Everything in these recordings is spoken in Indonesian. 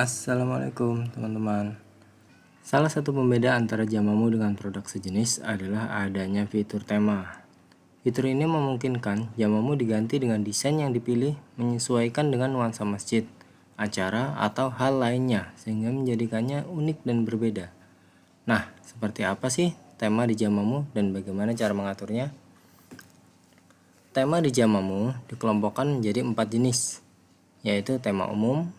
Assalamualaikum teman-teman. Salah satu pembeda antara Jamamu dengan produk sejenis adalah adanya fitur tema. Fitur ini memungkinkan Jamamu diganti dengan desain yang dipilih menyesuaikan dengan nuansa masjid, acara, atau hal lainnya sehingga menjadikannya unik dan berbeda. Nah, seperti apa sih tema di Jamamu dan bagaimana cara mengaturnya? Tema di Jamamu dikelompokkan menjadi 4 jenis, yaitu tema umum,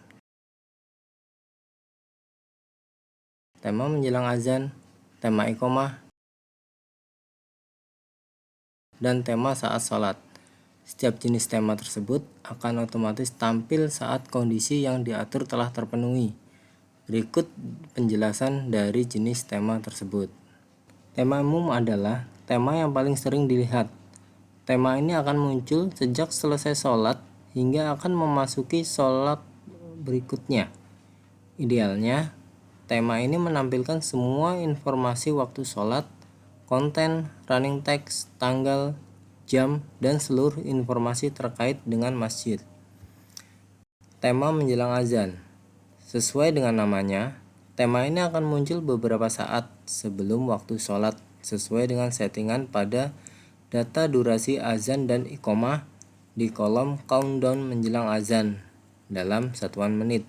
tema menjelang azan, tema iqomah, dan tema saat sholat. Setiap jenis tema tersebut akan otomatis tampil saat kondisi yang diatur telah terpenuhi. Berikut penjelasan dari jenis tema tersebut. Tema umum adalah tema yang paling sering dilihat. Tema ini akan muncul sejak selesai sholat hingga akan memasuki sholat berikutnya. Idealnya, tema ini menampilkan semua informasi waktu sholat, konten, running text, tanggal, jam, dan seluruh informasi terkait dengan masjid. Tema menjelang azan. Sesuai dengan namanya, tema ini akan muncul beberapa saat sebelum waktu sholat sesuai dengan settingan pada data durasi azan dan iqomah di kolom countdown menjelang azan dalam satuan menit.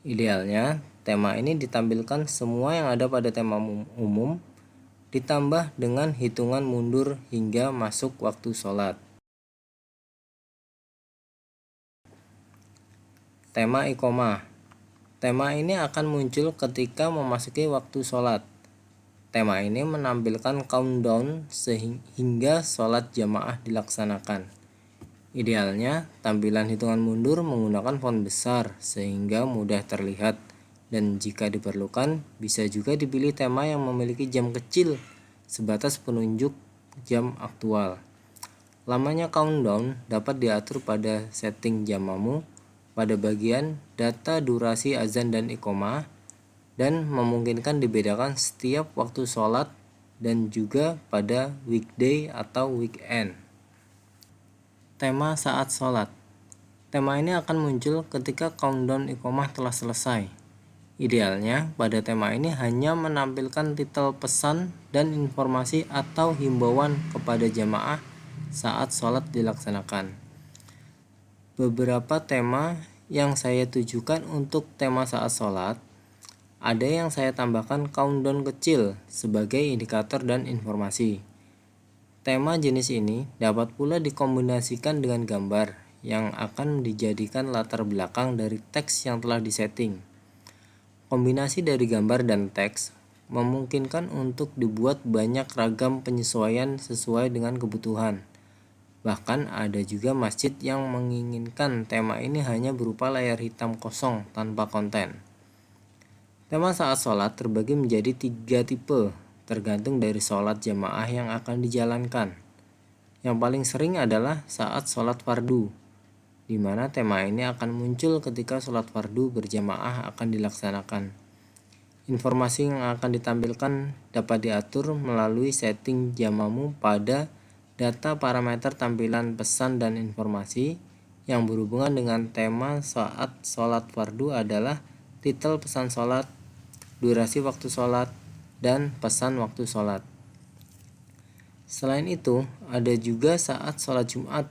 Idealnya, tema ini ditampilkan semua yang ada pada tema umum ditambah dengan hitungan mundur hingga masuk waktu sholat. Tema iqomah. Tema ini akan muncul ketika memasuki waktu sholat. Tema ini menampilkan countdown sehingga sholat jamaah dilaksanakan. Idealnya, tampilan hitungan mundur menggunakan font besar sehingga mudah terlihat, dan jika diperlukan bisa juga dipilih tema yang memiliki jam kecil sebatas penunjuk jam aktual. Lamanya countdown dapat diatur pada setting Jamamu pada bagian data durasi azan dan iqomah dan memungkinkan dibedakan setiap waktu sholat dan juga pada weekday atau weekend. Tema saat sholat. Tema ini akan muncul ketika countdown iqomah telah selesai. Idealnya, pada tema ini hanya menampilkan titel pesan dan informasi atau himbauan kepada jamaah saat sholat dilaksanakan. Beberapa tema yang saya tujukan untuk tema saat sholat, ada yang saya tambahkan countdown kecil sebagai indikator dan informasi. Tema jenis ini dapat pula dikombinasikan dengan gambar yang akan dijadikan latar belakang dari teks yang telah disetting. Kombinasi dari gambar dan teks memungkinkan untuk dibuat banyak ragam penyesuaian sesuai dengan kebutuhan. Bahkan ada juga masjid yang menginginkan tema ini hanya berupa layar hitam kosong tanpa konten. Tema saat sholat terbagi menjadi 3 tipe, tergantung dari sholat jamaah yang akan dijalankan. Yang paling sering adalah saat sholat fardu, di mana tema ini akan muncul ketika sholat fardu berjamaah akan dilaksanakan. Informasi yang akan ditampilkan dapat diatur melalui setting Jamamu pada data parameter tampilan pesan dan informasi. Yang berhubungan dengan tema saat sholat fardu adalah titel pesan sholat, durasi waktu sholat, dan pesan waktu sholat. Selain itu, ada juga saat sholat Jumat.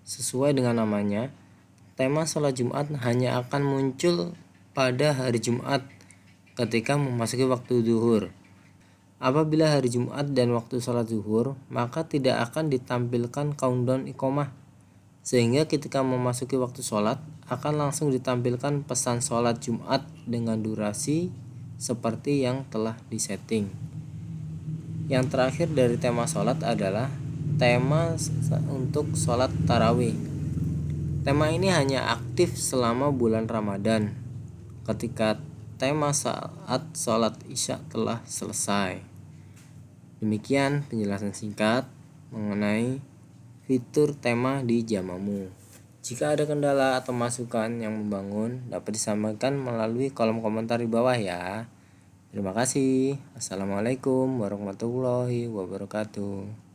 Sesuai dengan namanya, tema sholat Jumat hanya akan muncul pada hari Jumat ketika memasuki waktu zuhur. Apabila hari Jumat dan waktu sholat zuhur, maka tidak akan ditampilkan countdown iqomah, sehingga ketika memasuki waktu sholat akan langsung ditampilkan pesan sholat Jumat dengan durasi seperti yang telah disetting. Yang terakhir dari tema sholat adalah tema untuk sholat tarawih. Tema ini hanya aktif selama bulan Ramadan ketika tema saat sholat isya telah selesai. Demikian penjelasan singkat mengenai fitur tema di Jamamu. Jika ada kendala atau masukan yang membangun, dapat disampaikan melalui kolom komentar di bawah ya. Terima kasih. Assalamualaikum warahmatullahi wabarakatuh.